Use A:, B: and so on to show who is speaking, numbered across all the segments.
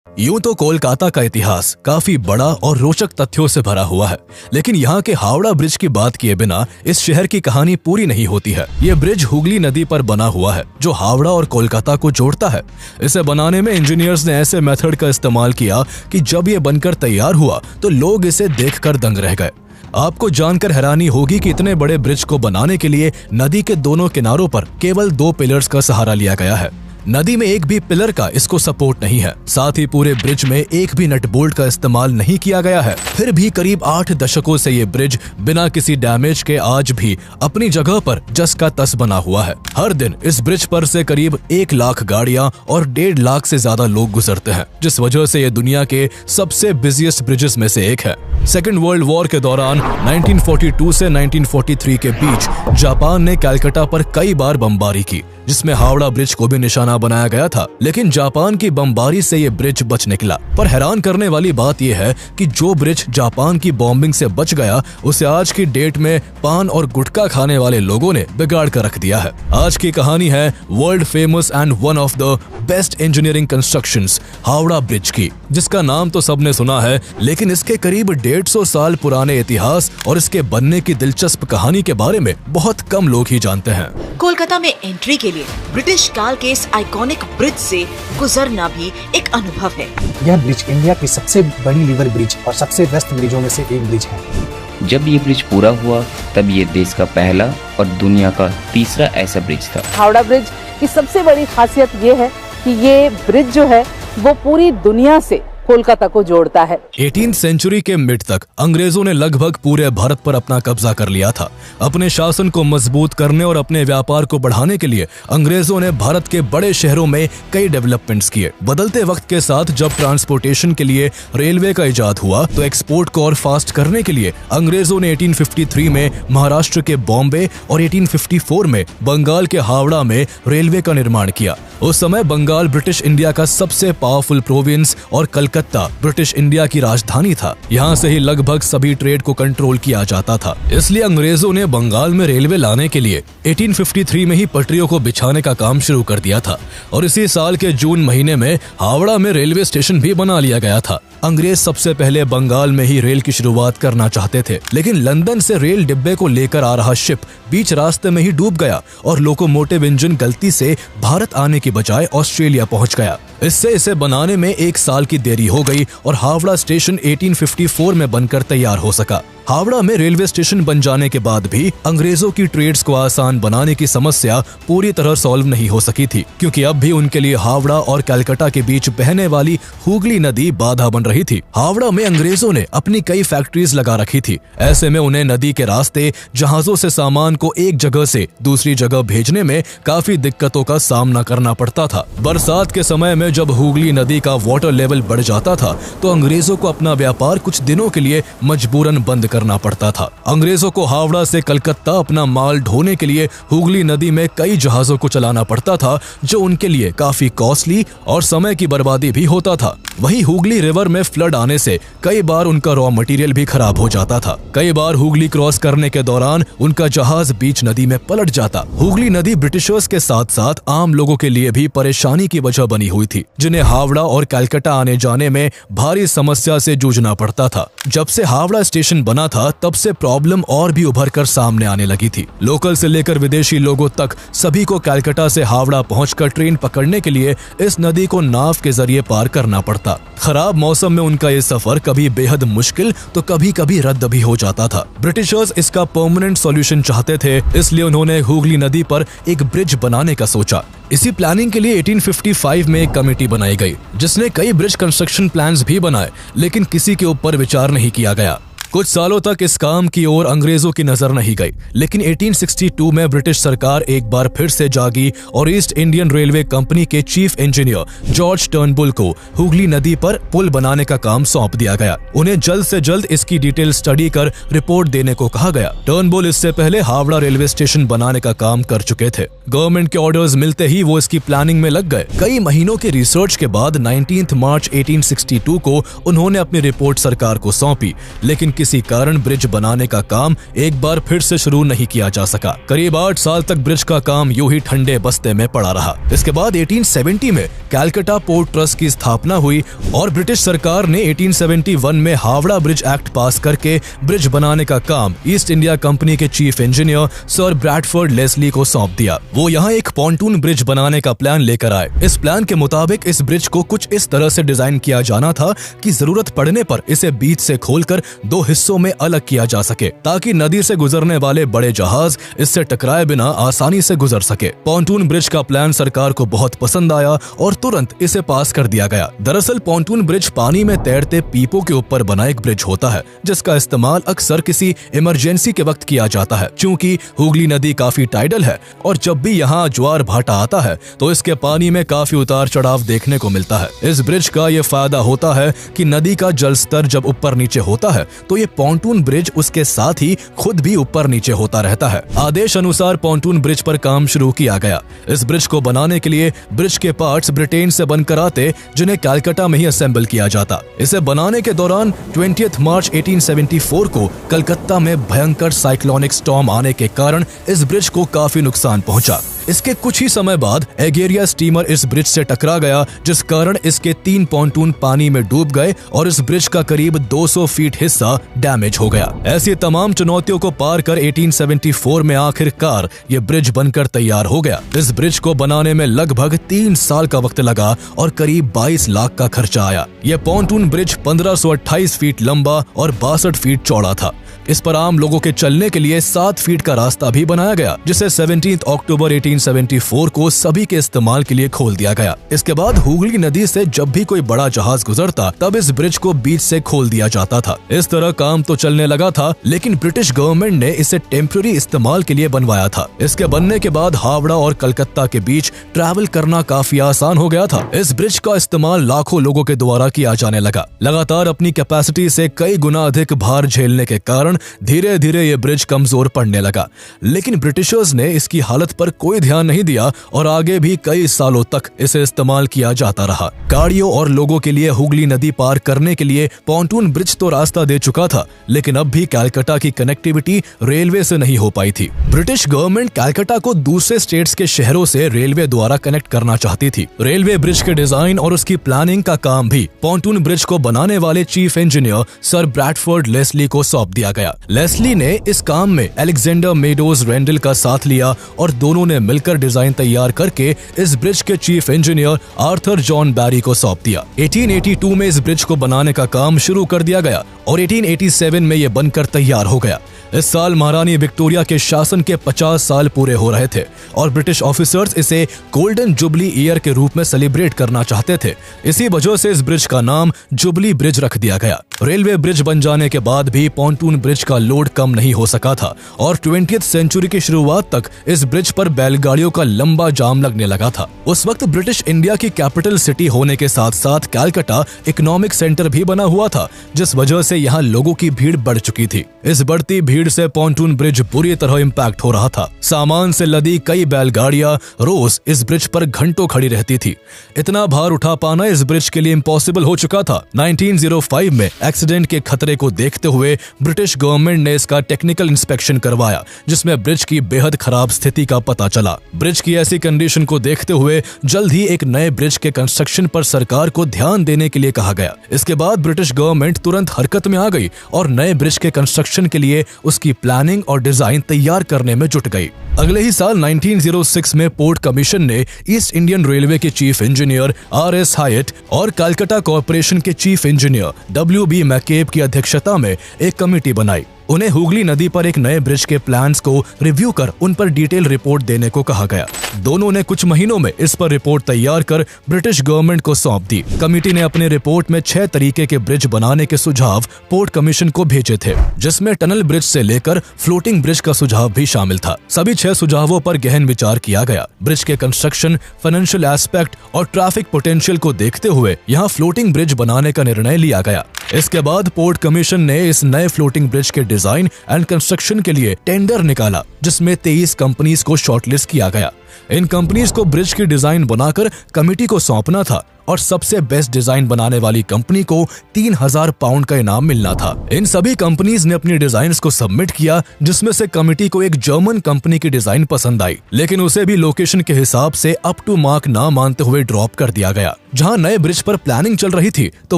A: यूं तो कोलकाता का इतिहास काफी बड़ा और रोचक तथ्यों से भरा हुआ है, लेकिन यहाँ के हावड़ा ब्रिज की बात किए बिना इस शहर की कहानी पूरी नहीं होती है। ये ब्रिज हुगली नदी पर बना हुआ है जो हावड़ा और कोलकाता को जोड़ता है। इसे बनाने में इंजीनियर्स ने ऐसे मेथड का इस्तेमाल किया कि जब ये बनकर तैयार हुआ तो लोग इसे देखकर दंग रह गए। आपको जानकर हैरानी होगी कि इतने बड़े ब्रिज को बनाने के लिए नदी के दोनों किनारों पर केवल 2 पिलर्स का सहारा लिया गया है। नदी में एक भी पिलर का इसको सपोर्ट नहीं है। साथ ही पूरे ब्रिज में एक भी नट बोल्ट का इस्तेमाल नहीं किया गया है। फिर भी करीब 8 दशकों से ये ब्रिज बिना किसी डैमेज के आज भी अपनी जगह पर जस का तस बना हुआ है। हर दिन इस ब्रिज पर से करीब 1 लाख गाड़ियां और 1.5 लाख से ज्यादा लोग गुजरते हैं, जिस वजह से ये दुनिया के सबसे बिजिएस्ट ब्रिजेस में से एक है। सेकेंड वर्ल्ड वॉर के दौरान 1942 से 1943 के बीच जापान ने कलकत्ता पर कई बार बमबारी की, जिसमें हावड़ा ब्रिज को भी निशाना बनाया गया था, लेकिन जापान की बमबारी से ये ब्रिज बच निकला। पर हैरान करने वाली बात यह है कि जो ब्रिज जापान की बॉम्बिंग से बच गया, उसे आज की डेट में पान और गुटखा खाने वाले लोगों ने बिगाड़ कर रख दिया है। आज की कहानी है world famous and one of the best engineering constructions Howrah bridge की, जिसका नाम तो सबने सुना है, लेकिन इसके करीब 150 साल पुराने इतिहास और इसके बनने की दिलचस्प कहानी के बारे में बहुत कम लोग ही जानते हैं।
B: कोलकाता में एंट्री के लिए ब्रिटिश काल के इस आइकॉनिक ब्रिज से गुजरना भी एक अनुभव है।
C: यह ब्रिज इंडिया की सबसे बड़ी रिवर ब्रिज और सबसे व्यस्त ब्रिजों में से एक ब्रिज है।
D: जब ये ब्रिज पूरा हुआ तब ये देश का पहला और दुनिया का तीसरा ऐसा ब्रिज था।
E: हावड़ा ब्रिज की सबसे बड़ी खासियत ये है कि ये ब्रिज जो है वो पूरी दुनिया से कोलकाता को जोड़ता है।
A: 18th सेंचुरी के मिड तक अंग्रेजों ने लगभग पूरे भारत पर अपना कब्जा कर लिया था। अपने शासन को मजबूत करने और अपने व्यापार को बढ़ाने के लिए अंग्रेजों ने भारत के बड़े शहरों में कई डेवलपमेंट्स किए। बदलते वक्त के साथ जब ट्रांसपोर्टेशन के लिए रेलवे का इजाद हुआ तो एक्सपोर्ट को और फास्ट करने के लिए अंग्रेजों ने 1853 में महाराष्ट्र के बॉम्बे और 1854 में बंगाल के हावड़ा में रेलवे का निर्माण किया। उस समय बंगाल ब्रिटिश इंडिया का सबसे पावरफुल प्रोविंस और कलकत्ता ब्रिटिश इंडिया की राजधानी था। यहाँ से ही लगभग सभी ट्रेड को कंट्रोल किया जाता था। इसलिए अंग्रेजों ने बंगाल में रेलवे लाने के लिए 1853 में ही पटरियों को बिछाने का काम शुरू कर दिया था और इसी साल के जून महीने में हावड़ा में रेलवे स्टेशन भी बना लिया गया था। अंग्रेज सबसे पहले बंगाल में ही रेल की शुरुआत करना चाहते थे, लेकिन लंदन से रेल डिब्बे को लेकर आ रहा शिप बीच रास्ते में ही डूब गया और लोकोमोटिव इंजन गलती से भारत आने की बजाय ऑस्ट्रेलिया पहुंच गया। इससे इसे बनाने में 1 साल की देरी हो गई और हावड़ा स्टेशन 1854 में बनकर तैयार हो सका। हावड़ा में रेलवे स्टेशन बन जाने के बाद भी अंग्रेजों की ट्रेड्स को आसान बनाने की समस्या पूरी तरह सॉल्व नहीं हो सकी थी, क्योंकि अब भी उनके लिए हावड़ा और कलकत्ता के बीच बहने वाली हुगली नदी बाधा बन रही थी। हावड़ा में अंग्रेजों ने अपनी कई फैक्ट्रीज लगा रखी थी। ऐसे में उन्हें नदी के रास्ते जहाजों से सामान को एक जगह से दूसरी जगह भेजने में काफी दिक्कतों का सामना करना पड़ता था। बरसात के समय में जब हुगली नदी का वाटर लेवल बढ़ जाता था तो अंग्रेजों को अपना व्यापार कुछ दिनों के लिए मजबूरन बंद करना पड़ता था। अंग्रेजों को हावड़ा से कलकत्ता अपना माल ढोने के लिए हुगली नदी में कई जहाजों को चलाना पड़ता था, जो उनके लिए काफी कॉस्टली और समय की बर्बादी भी होता था। वहीं हुगली रिवर में फ्लड आने से कई बार उनका रॉ मटेरियल भी खराब हो जाता था। कई बार हुगली क्रॉस करने के दौरान उनका जहाज बीच नदी में पलट जाता। हुगली नदी ब्रिटिशर्स के साथ साथ आम लोगों के लिए भी परेशानी की वजह बनी हुई थी, जिन्हें हावड़ा और कलकत्ता आने जाने में भारी समस्या से जूझना पड़ता था। जब से हावड़ा स्टेशन बना था तब से प्रॉब्लम और भी उभर कर सामने आने लगी थी। लोकल से लेकर विदेशी लोगों तक सभी को कलकत्ता से हावड़ा पहुंचकर ट्रेन पकड़ने के लिए इस नदी को नाव के जरिए पार करना पड़ता। खराब मौसम में उनका ये सफर कभी बेहद मुश्किल तो कभी कभी रद्द भी हो जाता था। ब्रिटिशर्स इसका परमानेंट सॉल्यूशन चाहते थे, इसलिए उन्होंने हुगली नदी पर एक ब्रिज बनाने का सोचा। इसी प्लानिंग के लिए 1855 में एक कमेटी बनाई गई, जिसने कई ब्रिज कंस्ट्रक्शन प्लान्स भी बनाए, लेकिन किसी के ऊपर विचार नहीं किया गया। कुछ सालों तक इस काम की ओर अंग्रेजों की नजर नहीं गई, लेकिन 1862 में ब्रिटिश सरकार एक बार फिर से जागी और ईस्ट इंडियन रेलवे कंपनी के चीफ इंजीनियर जॉर्ज टर्नबुल को हुगली नदी पर पुल बनाने का काम सौंप दिया गया। उन्हें जल्द से जल्द इसकी डिटेल स्टडी कर रिपोर्ट देने को कहा गया। टर्नबुल इससे पहले हावड़ा रेलवे स्टेशन बनाने का काम कर चुके थे। गवर्नमेंट के ऑर्डर्स मिलते ही वो इसकी प्लानिंग में लग गए। कई महीनों के रिसर्च के बाद 19 मार्च 1862 को उन्होंने अपनी रिपोर्ट सरकार को सौंपी, लेकिन किसी कारण ब्रिज बनाने का काम एक बार फिर से शुरू नहीं किया जा सका। करीब 8 साल तक ब्रिज का काम यूं ही ठंडे बस्ते में पड़ा रहा। इसके बाद 1870 में कैलकाटा पोर्ट ट्रस्ट की स्थापना हुई और ब्रिटिश सरकार ने 1871 में हावड़ा ब्रिज एक्ट पास करके ब्रिज बनाने का काम ईस्ट इंडिया कंपनी के chief engineer Sir Bradford Leslie को सौंप दिया। वो यहाँ एक पॉन्टून ब्रिज बनाने का प्लान लेकर आए। इस प्लान के मुताबिक इस ब्रिज को कुछ इस तरह से डिजाइन किया जाना था कि जरूरत पड़ने पर इसे बीच से खोलकर 2 हिस्सों में अलग किया जा सके, ताकि नदी से गुजरने वाले बड़े जहाज इससे टकराए बिना आसानी से गुजर सके। पॉन्टून ब्रिज का प्लान सरकार को बहुत पसंद आया और तुरंत इसे पास कर दिया गया। दरअसल पॉन्टून ब्रिज पानी में तैरते पीपों के ऊपर बना एक ब्रिज होता है, जिसका इस्तेमाल अक्सर किसी इमरजेंसी के वक्त किया जाता है। क्योंकि हुगली नदी काफी टाइडल है और जब भी यहाँ ज्वार भाटा आता है तो इसके पानी में काफी उतार चढ़ाव देखने को मिलता है। इस ब्रिज का ये फायदा होता है कि नदी का जल स्तर जब ऊपर नीचे होता है तो ये पॉन्टून ब्रिज उसके साथ ही खुद भी ऊपर नीचे होता रहता है। आदेश अनुसार पॉन्टून ब्रिज पर काम शुरू किया गया। इस ब्रिज को बनाने के लिए ब्रिज के पार्ट्स ब्रिटेन से बनकर आते, जिन्हें कैलकाटा में ही असेंबल किया जाता। इसे बनाने के दौरान 20 मार्च 1874 को कलकत्ता में भयंकर साइक्लोनिक स्टॉर्म आने के कारण इस ब्रिज को काफी नुकसान पहुंचा। इसके कुछ ही समय बाद एगेरिया स्टीमर इस ब्रिज से टकरा गया, जिस कारण इसके 3 पॉन्टून पानी में डूब गए और इस ब्रिज का करीब 200 फीट हिस्सा डैमेज हो गया। ऐसी तमाम चुनौतियों को पार कर 1874 में आखिरकार ये ब्रिज बनकर तैयार हो गया। इस ब्रिज को बनाने में लगभग 3 साल का वक्त लगा और करीब 22 लाख का खर्चा आया। यह पॉन्टून ब्रिज 1528 फीट लंबा और 62 फीट चौड़ा था। इस पर आम लोगों के चलने के लिए 7 फीट का रास्ता भी बनाया गया, जिसे 17 अक्टूबर 1874 को सभी के इस्तेमाल के लिए खोल दिया गया। इसके बाद हुगली नदी से जब भी कोई बड़ा जहाज गुजरता तब इस ब्रिज को बीच से खोल दिया जाता था। इस तरह काम तो चलने लगा था, लेकिन ब्रिटिश गवर्नमेंट ने इसे टेम्पररी इस्तेमाल के लिए बनवाया था। इसके बनने के बाद हावड़ा और कलकत्ता के बीच ट्रैवल करना काफी आसान हो गया था। इस ब्रिज का इस्तेमाल लाखों लोगों के द्वारा किया जाने लगा। लगातार अपनी कैपेसिटी से कई गुना अधिक भार झेलने के कारण धीरे धीरे ये ब्रिज कमजोर पड़ने लगा। लेकिन ब्रिटिशर्स ने इसकी हालत पर कोई ध्यान नहीं दिया और आगे भी कई सालों तक इसे इस्तेमाल किया जाता रहा। गाड़ियों और लोगों के लिए हुगली नदी पार करने के लिए पॉन्टून ब्रिज तो रास्ता दे चुका था, लेकिन अब भी कैलकाटा की कनेक्टिविटी रेलवे से नहीं हो पाई थी। ब्रिटिश गवर्नमेंट कैलकाटा को दूसरे स्टेट्स के शहरों से रेलवे द्वारा कनेक्ट करना चाहती थी। रेलवे ब्रिज के डिजाइन और उसकी प्लानिंग का काम भी पॉन्टून ब्रिज को बनाने वाले chief engineer Sir Bradford Leslie को सौंप दिया गया। लेस्ली ने इस काम में अलेक्जेंडर मेडोज रेंडल का साथ लिया और दोनों ने मिलकर डिजाइन तैयार करके इस ब्रिज के चीफ इंजीनियर आर्थर जॉन बैरी को सौंप दिया। 1882 में इस ब्रिज को बनाने का काम शुरू कर दिया गया और 1887 में यह बनकर तैयार हो गया। इस साल महारानी विक्टोरिया के शासन के 50 साल पूरे हो रहे थे और ब्रिटिश ऑफिसर्स इसे गोल्डन जुबली ईयर के रूप में सेलिब्रेट करना चाहते थे। इसी वजह से इस ब्रिज का नाम जुबली ब्रिज रख दिया गया। रेलवे ब्रिज बन जाने के बाद भी पॉन्टून ब्रिज का लोड कम नहीं हो सका था और 20th सेंचुरी की शुरुआत तक इस ब्रिज पर बैलगाड़ियों का लंबा जाम लगने लगा था। उस वक्त ब्रिटिश इंडिया की कैपिटल सिटी होने के साथ साथ कैलकाटा इकोनॉमिक सेंटर भी बना हुआ था, जिस वजह से यहाँ लोगों की भीड़ बढ़ चुकी थी। इस बढ़ती भीड़ से पॉन्टून ब्रिज बुरी तरह इम्पैक्ट हो रहा था। सामान से लदी कई बैलगाड़ियां रोज इस ब्रिज पर घंटों खड़ी रहती थी। इतना भार उठा पाना इस ब्रिज के लिए इम्पॉसिबल हो चुका था। 1905 में एक्सीडेंट के खतरे को देखते हुए ब्रिटिश गवर्नमेंट ने इसका टेक्निकल इंस्पेक्शन करवाया, जिसमें ब्रिज की बेहद खराब स्थिति का पता चला। ब्रिज की ऐसी कंडीशन को देखते हुए जल्द ही एक नए ब्रिज के कंस्ट्रक्शन पर सरकार को ध्यान देने के लिए कहा गया। इसके बाद ब्रिटिश गवर्नमेंट तुरंत हरकत में आ गई और नए ब्रिज के कंस्ट्रक्शन के लिए उसकी प्लानिंग और डिजाइन तैयार करने में जुट गई। अगले ही साल 1906 में पोर्ट कमीशन ने ईस्ट इंडियन रेलवे के चीफ इंजीनियर R.S. हायट और कलकत्ता कॉर्पोरेशन के चीफ इंजीनियर W.B. मैकेब की अध्यक्षता में एक कमेटी बनाई। उन्हें हुगली नदी पर एक नए ब्रिज के प्लान्स को रिव्यू कर उन पर डिटेल रिपोर्ट देने को कहा गया। दोनों ने कुछ महीनों में इस पर रिपोर्ट तैयार कर ब्रिटिश गवर्नमेंट को सौंप दी। कमेटी ने अपने रिपोर्ट में 6 तरीके के ब्रिज बनाने के सुझाव पोर्ट कमीशन को भेजे थे, जिसमें टनल ब्रिज से लेकर फ्लोटिंग ब्रिज का सुझाव भी शामिल था। सभी 6 सुझावों पर गहन विचार किया गया। ब्रिज के कंस्ट्रक्शन, फाइनेंशियल एस्पेक्ट और ट्रैफिक पोटेंशियल को देखते हुए यहाँ फ्लोटिंग ब्रिज बनाने का निर्णय लिया गया। इसके बाद पोर्ट कमीशन ने इस नए फ्लोटिंग ब्रिज के डिजाइन एंड कंस्ट्रक्शन के लिए टेंडर निकाला, जिसमें 23 कंपनीज को शॉर्टलिस्ट किया गया। इन कंपनीज को ब्रिज की डिजाइन बनाकर कमेटी को सौंपना था और सबसे बेस्ट डिजाइन बनाने वाली कंपनी को 3000 पाउंड का इनाम मिलना था। इन सभी कंपनीज ने अपनी डिजाइन्स को सबमिट किया, जिसमें से कमेटी को एक जर्मन कंपनी की डिजाइन पसंद आई, लेकिन उसे भी लोकेशन के हिसाब से अप टू मार्क ना मानते हुए ड्रॉप कर दिया गया। जहां नए ब्रिज पर प्लानिंग चल रही थी, तो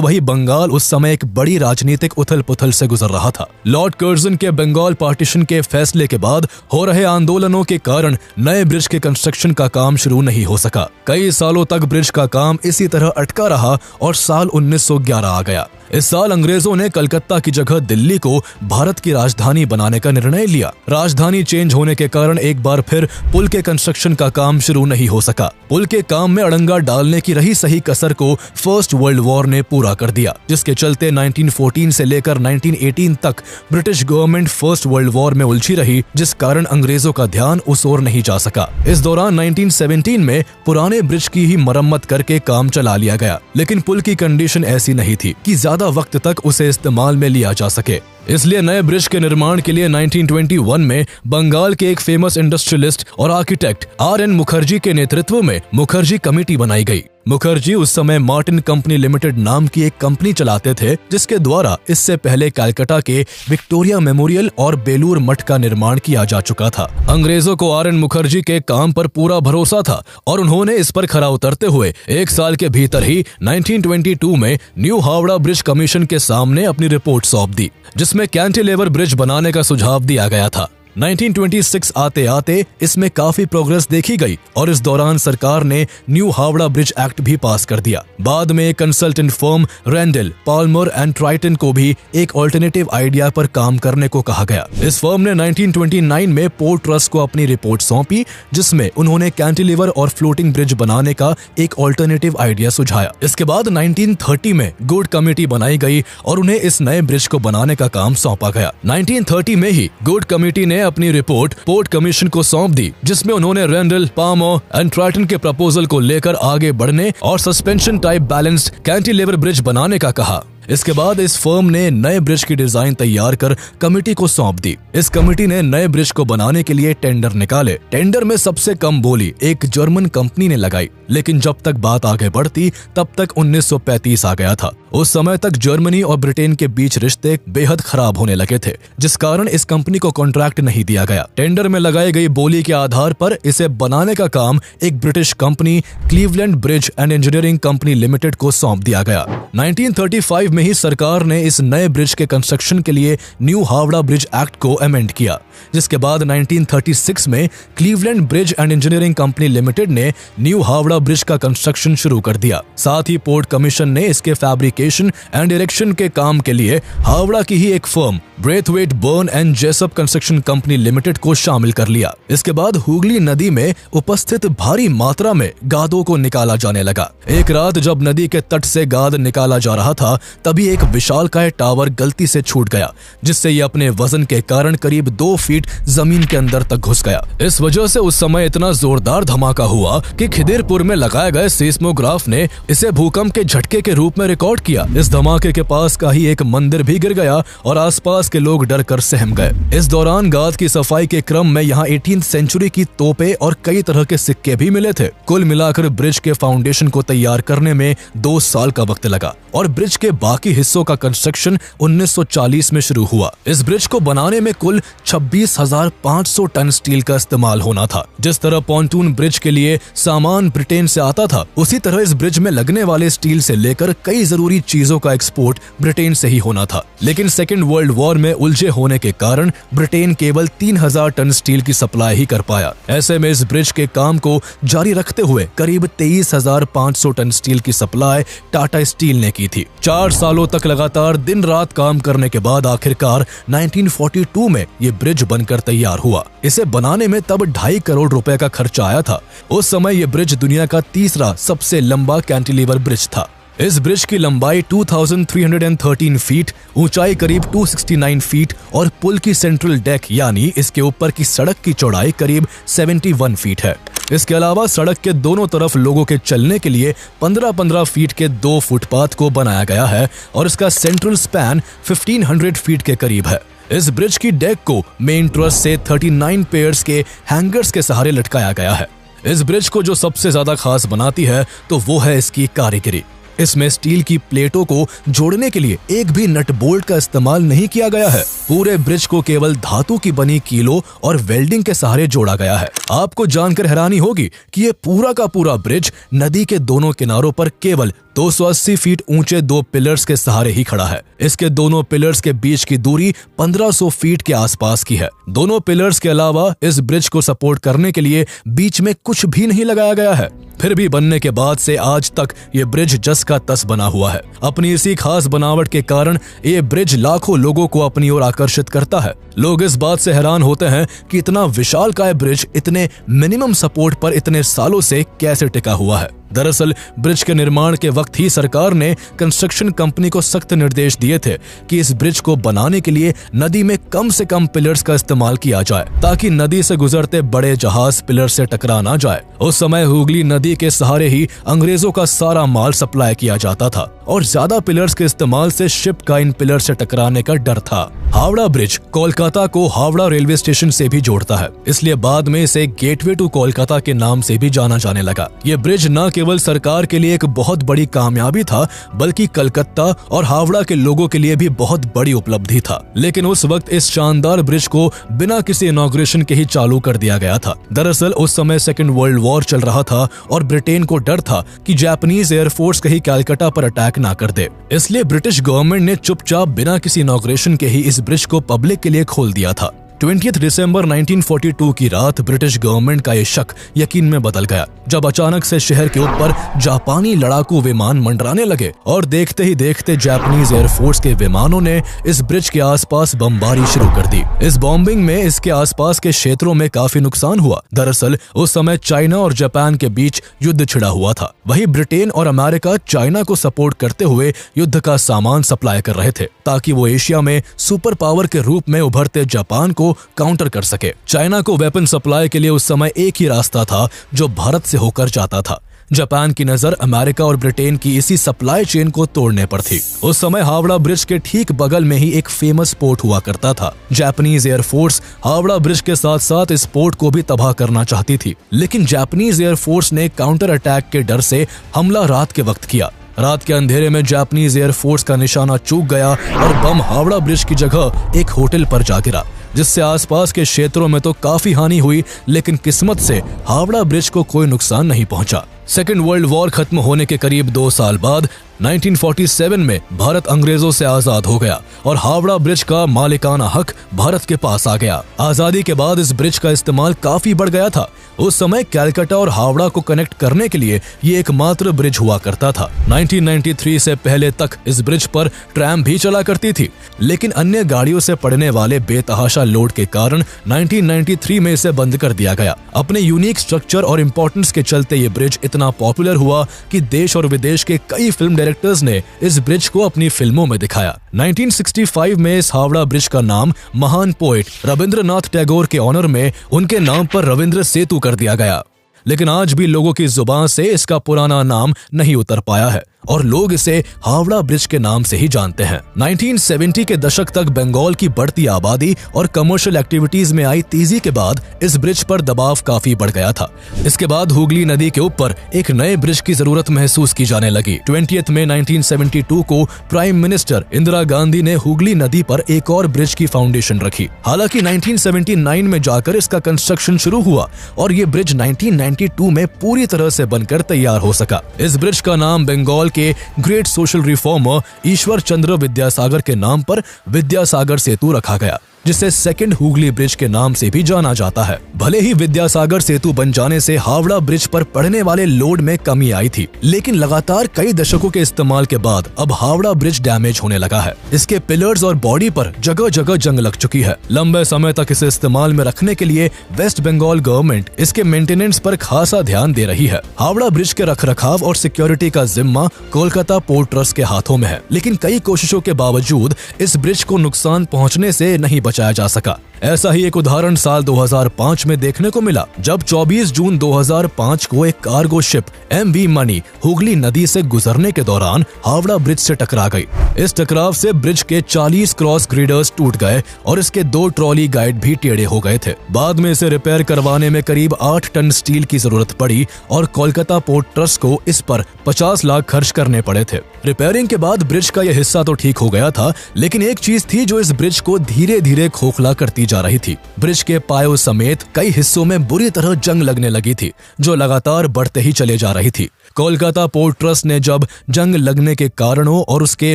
A: वही बंगाल उस समय एक बड़ी राजनीतिक उथल पुथल से गुजर रहा था। लॉर्ड कर्जन के बंगाल पार्टीशन के फैसले के बाद हो रहे आंदोलनों के कारण नए ब्रिज के कंस्ट्रक्शन का काम शुरू नहीं हो सका। कई सालों तक ब्रिज का काम इसी तरह अटका रहा और साल 1911 आ गया। इस साल अंग्रेजों ने कलकत्ता की जगह दिल्ली को भारत की राजधानी बनाने का निर्णय लिया। राजधानी चेंज होने के कारण एक बार फिर पुल के कंस्ट्रक्शन का काम शुरू नहीं हो सका। पुल के काम में अड़ंगा डालने की रही सही कसर को फर्स्ट वर्ल्ड वॉर ने पूरा कर दिया, जिसके चलते 1914 से लेकर 1918 तक British government first world war में उलझी रही, जिस कारण अंग्रेजों का ध्यान उस ओर नहीं जा सका। इस दौरान 1917 में पुराने ब्रिज की ही मरम्मत करके काम चला लिया गया, लेकिन पुल की कंडीशन ऐसी नहीं थी कि ज्यादा वक्त तक उसे इस्तेमाल में लिया जा सके। इसलिए नए ब्रिज के निर्माण के लिए 1921 में बंगाल के एक फेमस इंडस्ट्रियलिस्ट और आर्किटेक्ट RN मुखर्जी के नेतृत्व में मुखर्जी कमेटी बनाई गई। मुखर्जी उस समय मार्टिन कंपनी लिमिटेड नाम की एक कंपनी चलाते थे, जिसके द्वारा इससे पहले कलकत्ता के विक्टोरिया मेमोरियल और बेलूर मठ का निर्माण किया जा चुका था। अंग्रेजों को RN मुखर्जी के काम पर पूरा भरोसा था और उन्होंने इस पर खरा उतरते हुए एक साल के भीतर ही 1922 में न्यू हावड़ा ब्रिज कमीशन के सामने अपनी रिपोर्ट सौंप दी, जिसमें कैंटिलीवर ब्रिज बनाने का सुझाव दिया गया था। 1926 आते आते इसमें काफी प्रोग्रेस देखी गई और इस दौरान सरकार ने न्यू हावड़ा ब्रिज एक्ट भी पास कर दिया। बाद में एक consultant firm Rendel, Palmer and Tritton को भी एक ऑल्टरनेटिव आइडिया पर काम करने को कहा गया। इस फर्म ने 1929 में पोर्ट ट्रस्ट को अपनी रिपोर्ट सौंपी, जिसमें उन्होंने कैंटिलीवर और फ्लोटिंग ब्रिज बनाने का एक ऑल्टरनेटिव आइडिया सुझाया। इसके बाद 1930 में गुड कमेटी बनाई गई और उन्हें इस नए ब्रिज को बनाने का काम सौंपा गया। 1930 में ही गुड कमेटी ने अपनी रिपोर्ट पोर्ट कमीशन को सौंप दी, जिसमें उन्होंने रैंडल, पाल्मर एंड ट्राइटन के प्रपोजल को लेकर आगे बढ़ने और suspension type balanced cantilever bridge बनाने का कहा। इसके बाद इस फर्म ने नए ब्रिज की डिजाइन तैयार कर कमेटी को सौंप दी। इस कमेटी ने नए ब्रिज को बनाने के लिए टेंडर निकाले। टेंडर में सबसे कम बोली एक जर्मन कंपनी ने लगाई, लेकिन जब तक बात आगे बढ़ती तब तक 1935 आ गया था। उस समय तक जर्मनी और ब्रिटेन के बीच रिश्ते बेहद खराब होने लगे थे, जिस कारण इस कंपनी को कॉन्ट्रैक्ट नहीं दिया गया। टेंडर में लगाई गई बोली के आधार पर इसे बनाने का काम एक British company Cleveland bridge and engineering company limited को सौंप दिया गया। 1935 में ही सरकार ने इस नए ब्रिज के कंस्ट्रक्शन के लिए न्यू हावड़ा ब्रिज एक्ट को अमेंड किया, जिसके बाद 1936 में Cleveland bridge and engineering company limited ने न्यू हावड़ा ब्रिज का कंस्ट्रक्शन शुरू कर दिया। साथ ही पोर्ट कमीशन ने इसके फैब्रिकेशन एंड इरेक्शन के काम के लिए हावड़ा की ही एक firm Braithwaite Burn and Jessop construction company limited को शामिल कर लिया। इसके बाद हुगली नदी में उपस्थित भारी मात्रा में गादों को निकाला जाने लगा। एक रात जब नदी के तट से गाद निकाला जा रहा था, तभी एक विशालकाय टावर गलती से छूट गया, जिससे ये अपने वजन के कारण करीब 2 फीट जमीन के अंदर तक घुस गया। इस वजह से उस समय इतना जोरदार धमाका हुआ कि खिदिरपुर में लगाए गए सीस्मोग्राफ ने इसे भूकंप के झटके के रूप में रिकॉर्ड किया। इस धमाके के पास का ही एक मंदिर भी गिर गया और आसपास के लोग डर कर सहम गए। इस दौरान गाद की सफाई के क्रम में यहाँ 18th सेंचुरी की तोपें और कई तरह के सिक्के भी मिले थे। कुल मिलाकर ब्रिज के फाउंडेशन को तैयार करने में 2 साल का वक्त लगा और ब्रिज के बाकी हिस्सों का कंस्ट्रक्शन 1940 में शुरू हुआ। इस ब्रिज को बनाने में कुल 26,500 टन स्टील का इस्तेमाल होना था। जिस तरह पॉन्टून ब्रिज के लिए सामान ब्रिटेन से आता था, उसी तरह इस ब्रिज में लगने वाले स्टील से लेकर कई जरूरी चीजों का एक्सपोर्ट ब्रिटेन से ही होना था। लेकिन सेकेंड वर्ल्ड वॉर में उलझे होने के कारण ब्रिटेन केवल 3,000 टन स्टील की सप्लाई ही कर पाया। ऐसे में इस ब्रिज के काम को जारी रखते हुए करीब 23,500 टन स्टील की सप्लाई टाटा स्टील ने की थी। 4 सालों तक लगातार दिन रात काम करने के बाद आखिरकार 1942 में ये ब्रिज बनकर तैयार हुआ। इसे बनाने में तब 2.5 करोड़ रुपए का खर्चा आया था। उस समय ये ब्रिज दुनिया का तीसरा सबसे लंबा कैंटिलीवर ब्रिज था। इस ब्रिज की लंबाई 2313 फीट, ऊंचाई करीब 269 फीट और पुल की सेंट्रल डेक यानी इसके ऊपर की सड़क की चौड़ाई करीब 71 फीट है। इसके अलावा सड़क के दोनों तरफ लोगों के चलने के लिए 15-15 फीट के 2 फुटपाथ को बनाया गया है और इसका सेंट्रल स्पैन 1500 फीट के करीब है। इस ब्रिज की डेक को मेन ट्रस से 39 पेयर्स के हैंगर्स के सहारे लटकाया गया है। इस ब्रिज को जो सबसे ज्यादा खास बनाती है तो वो है इसकी कारीगरी। इसमें स्टील की प्लेटों को जोड़ने के लिए एक भी नट बोल्ट का इस्तेमाल नहीं किया गया है। पूरे ब्रिज को केवल धातु की बनी कीलों और वेल्डिंग के सहारे जोड़ा गया है। आपको जानकर हैरानी होगी कि ये पूरा का पूरा ब्रिज नदी के दोनों किनारों पर केवल 280 फीट ऊंचे 2 पिलर्स के सहारे ही खड़ा है। इसके दोनों पिलर्स के बीच की दूरी 1500 फीट के आसपास की है। दोनों पिलर्स के अलावा इस ब्रिज को सपोर्ट करने के लिए बीच में कुछ भी नहीं लगाया गया है। फिर भी बनने के बाद से आज तक ये ब्रिज जस का तस बना हुआ है। अपनी इसी खास बनावट के कारण ये ब्रिज लाखों लोगों को अपनी ओर आकर्षित करता है। लोग इस बात से हैरान होते हैं कि इतना विशालकाय ब्रिज इतने मिनिमम सपोर्ट पर इतने सालों से कैसे टिका हुआ है। दरअसल ब्रिज के निर्माण के वक्त ही सरकार ने कंस्ट्रक्शन कंपनी को सख्त निर्देश दिए थे कि इस ब्रिज को बनाने के लिए नदी में कम से कम पिलर्स का इस्तेमाल किया जाए, ताकि नदी से गुजरते बड़े जहाज पिलर से टकरा ना जाए। उस समय हुगली नदी के सहारे ही अंग्रेजों का सारा माल सप्लाई किया जाता था और ज्यादा पिलर्स के इस्तेमाल से शिप का इन पिलर से टकराने का डर था। हावड़ा ब्रिज कोलकाता को हावड़ा रेलवे स्टेशन से भी जोड़ता है, इसलिए बाद में इसे गेटवे टू कोलकाता के नाम से भी जाना जाने लगा। ये ब्रिज न केवल सरकार के लिए एक बहुत बड़ी कामयाबी था, बल्कि कलकत्ता और हावड़ा के लोगों के लिए भी बहुत बड़ी उपलब्धि था। लेकिन उस वक्त इस शानदार ब्रिज को बिना किसी इनॉग्रेशन के ही चालू कर दिया गया था। दरअसल उस समय सेकेंड वर्ल्ड वॉर चल रहा था और ब्रिटेन को डर था कि जापानीज एयरफोर्स कहीं कलकत्ता पर अटैक ना कर दे, इसलिए ब्रिटिश गवर्नमेंट ने चुपचाप बिना किसी इनॉग्रेशन के ही इस ब्रिज को पब्लिक के लिए खोल दिया था। 20 दिसंबर 1942 की रात ब्रिटिश गवर्नमेंट का ये शक यकीन में बदल गया, जब अचानक से शहर के ऊपर जापानी लड़ाकू विमान मंडराने लगे और देखते ही देखते जापानीज एयरफोर्स के विमानों ने इस ब्रिज के आसपास बमबारी शुरू कर दी। इस बॉम्बिंग में इसके आसपास के क्षेत्रों में काफी नुकसान हुआ। दरअसल उस समय चाइना और जापान के बीच युद्ध छिड़ा हुआ था। वहीं ब्रिटेन और अमेरिका चाइना को सपोर्ट करते हुए युद्ध का सामान सप्लाई कर रहे थे, ताकि वो एशिया में सुपर पावर के रूप में उभरते जापान को काउंटर कर सके। चाइना को वेपन सप्लाई के लिए उस समय एक ही रास्ता था जो भारत से होकर जाता था। जापान की नजर अमेरिका और ब्रिटेन की इसी सप्लाई चेन को तोड़ने पर थी। उस समय हावड़ा ब्रिज के ठीक बगल में ही एक फेमस पोर्ट हुआ करता था। जापानीज एयरफोर्स हावड़ा ब्रिज के साथ साथ इस पोर्ट को भी तबाह करना चाहती थी, लेकिन जापानीज एयरफोर्स ने काउंटर अटैक के डर से हमला रात के वक्त किया। रात के अंधेरे में जापानीज एयरफोर्स का निशाना चूक गया और बम हावड़ा ब्रिज की जगह एक होटल पर जा गिरा, जिससे आसपास के क्षेत्रों में तो काफी हानि हुई, लेकिन किस्मत से हावड़ा ब्रिज को कोई नुकसान नहीं पहुंचा। सेकेंड वर्ल्ड वॉर खत्म होने के करीब 2 साल बाद 1947 में भारत अंग्रेजों से आजाद हो गया और हावड़ा ब्रिज का मालिकाना हक भारत के पास आ गया। आजादी के बाद इस ब्रिज का इस्तेमाल काफी बढ़ गया था। उस समय कलकत्ता और हावड़ा को कनेक्ट करने के लिए ये एकमात्र ब्रिज हुआ करता था। 1993 से पहले तक इस ब्रिज पर ट्रैम भी चला करती थी, लेकिन अन्य गाड़ियों से पड़ने वाले बेतहाशा लोड के कारण 1993 में इसे बंद कर दिया गया। अपने यूनिक स्ट्रक्चर और इम्पोर्टेंस के चलते ये ब्रिज इतना पॉपुलर हुआ कि देश और विदेश के कई फिल्म डायरेक्टर्स ने इस ब्रिज को अपनी फिल्मों में दिखाया। 1965 में इस हावड़ा ब्रिज का नाम महान पोएट रविंद्रनाथ टैगोर के ऑनर में उनके नाम पर रविंद्र सेतु कर दिया गया, लेकिन आज भी लोगों की जुबान से इसका पुराना नाम नहीं उतर पाया है और लोग इसे हावड़ा ब्रिज के नाम से ही जानते हैं। 1970 के दशक तक बंगाल की बढ़ती आबादी और कमर्शियल एक्टिविटीज में आई तेजी के बाद इस ब्रिज पर दबाव काफी बढ़ गया था। इसके बाद हुगली नदी के ऊपर एक नए ब्रिज की जरूरत महसूस की जाने लगी। 20 मई 1972 को प्राइम मिनिस्टर इंदिरा गांधी ने हुगली नदी पर एक और ब्रिज की फाउंडेशन रखी। हालांकि 1979 में जाकर इसका कंस्ट्रक्शन शुरू हुआ और ये ब्रिज 1992 में पूरी तरह से बनकर तैयार हो सका। इस ब्रिज का नाम बंगाल के great social reformer Ishwar Chandra Vidyasagar के नाम पर विद्यासागर सेतु रखा गया, जिसे सेकंड हुगली ब्रिज के नाम से भी जाना जाता है। भले ही विद्यासागर सेतु बन जाने से हावड़ा ब्रिज पर पड़ने वाले लोड में कमी आई थी, लेकिन लगातार कई दशकों के इस्तेमाल के बाद अब हावड़ा ब्रिज डैमेज होने लगा है। इसके पिलर्स और बॉडी पर जगह जगह जंग लग चुकी है। लंबे समय तक इसे इस्तेमाल में रखने के लिए वेस्ट बंगाल गवर्नमेंट इसके मेंटेनेंस पर खासा ध्यान दे रही है। हावड़ा ब्रिज के रखरखाव और सिक्योरिटी का जिम्मा कोलकाता पोर्ट ट्रस्ट के हाथों में है, लेकिन कई कोशिशों के बावजूद इस ब्रिज को नुकसान पहुँचने से नहीं बचाया जा सका। ऐसा ही एक उदाहरण साल 2005 में देखने को मिला, जब 24 जून 2005 को एक कार्गो शिप MV मणि हुगली नदी से गुजरने के दौरान हावड़ा ब्रिज से टकरा गई। इस टकराव से ब्रिज के 40 क्रॉस ग्रिडर्स टूट गए और इसके 2 ट्रॉली गाइड भी टेढ़े हो गए थे। बाद में इसे रिपेयर करवाने में करीब 8 टन स्टील की जरूरत पड़ी और कोलकाता पोर्ट ट्रस्ट को इस पर 50 लाख खर्च करने पड़े थे। रिपेयरिंग के बाद ब्रिज का यह हिस्सा तो ठीक हो गया था, लेकिन एक चीज थी जो इस ब्रिज को धीरे धीरे खोखला करती जा रही थी। ब्रिज के पायों समेत कई हिस्सों में बुरी तरह जंग लगने लगी थी, जो लगातार बढ़ते ही चले जा रही थी। कोलकाता पोर्ट ट्रस्ट ने जब जंग लगने के कारणों और उसके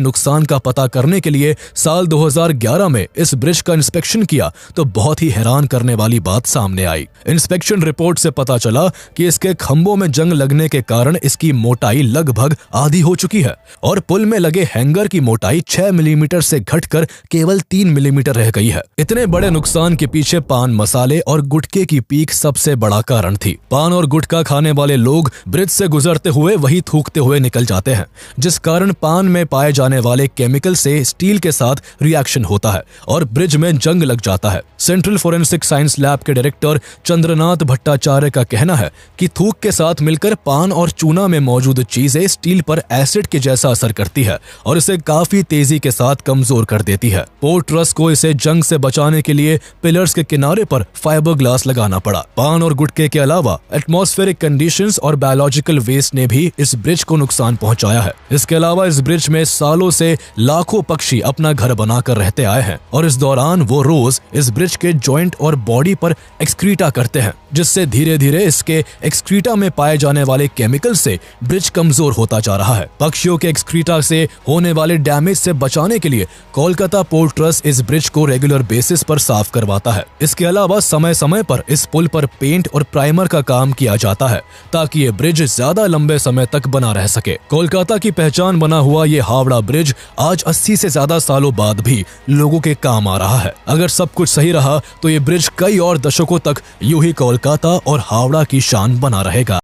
A: नुकसान का पता करने के लिए साल 2011 में इस ब्रिज का इंस्पेक्शन किया तो बहुत ही हैरान करने वाली बात सामने आई। इंस्पेक्शन रिपोर्ट से पता चला कि इसके खंभों में जंग लगने के कारण इसकी मोटाई लगभग आधी हो चुकी है और पुल में लगे हैंगर की मोटाई 6 मिलीमीटर से घटकर केवल 3 मिलीमीटर रह गई है। इतने बड़े नुकसान के पीछे पान मसाले और गुटखे की पीक सबसे बड़ा कारण थी। पान और गुटखा खाने वाले लोग ब्रिज से गुजरते हुए वही थूकते हुए निकल जाते हैं, जिस कारण पान में पाए जाने वाले केमिकल से स्टील के साथ रिएक्शन होता है और ब्रिज में जंग लग जाता है। सेंट्रल फोरेंसिक साइंस लैब के डायरेक्टर चंद्रनाथ भट्टाचार्य का कहना है कि थूक के साथ मिलकर पान और चूना में मौजूद चीजें स्टील पर एसिड के जैसा असर करती है और इसे काफी तेजी के साथ कमजोर कर देती है। पोर्ट ट्रस्ट को इसे जंग से बचाने के लिए पिलर्स के किनारे पर फाइबर ग्लास लगाना पड़ा। पान और गुटखे के अलावा एटमॉस्फेरिक कंडीशंस और बायोलॉजिकल वेस्ट ने भी इस ब्रिज को नुकसान पहुंचाया है। इसके अलावा इस ब्रिज में सालों से लाखों पक्षी अपना घर बनाकर रहते आए हैं और इस दौरान वो रोज इस ब्रिज के जॉइंट और बॉडी पर एक्सक्रीटा करते हैं, जिससे धीरे धीरे इसके एक्सक्रीटा में पाए जाने वाले केमिकल से ब्रिज कमजोर होता जा रहा है। पक्षियों के एक्सक्रीटा से होने वाले डैमेज से बचाने के लिए कोलकाता पोर्ट ट्रस्ट इस ब्रिज को रेगुलर बेसिस पर साफ करवाता है। इसके अलावा समय समय पर इस पुल पर पेंट और प्राइमर का काम किया जाता है ताकि ये ब्रिज ज्यादा लंबे समय तक बना रह सके। कोलकाता की पहचान बना हुआ ये हावड़ा ब्रिज आज 80 से ज्यादा सालों बाद भी लोगों के काम आ रहा है। अगर सब कुछ सही रहा तो ये ब्रिज कई और दशकों तक यूं ही कोलकाता और हावड़ा की शान बना रहेगा।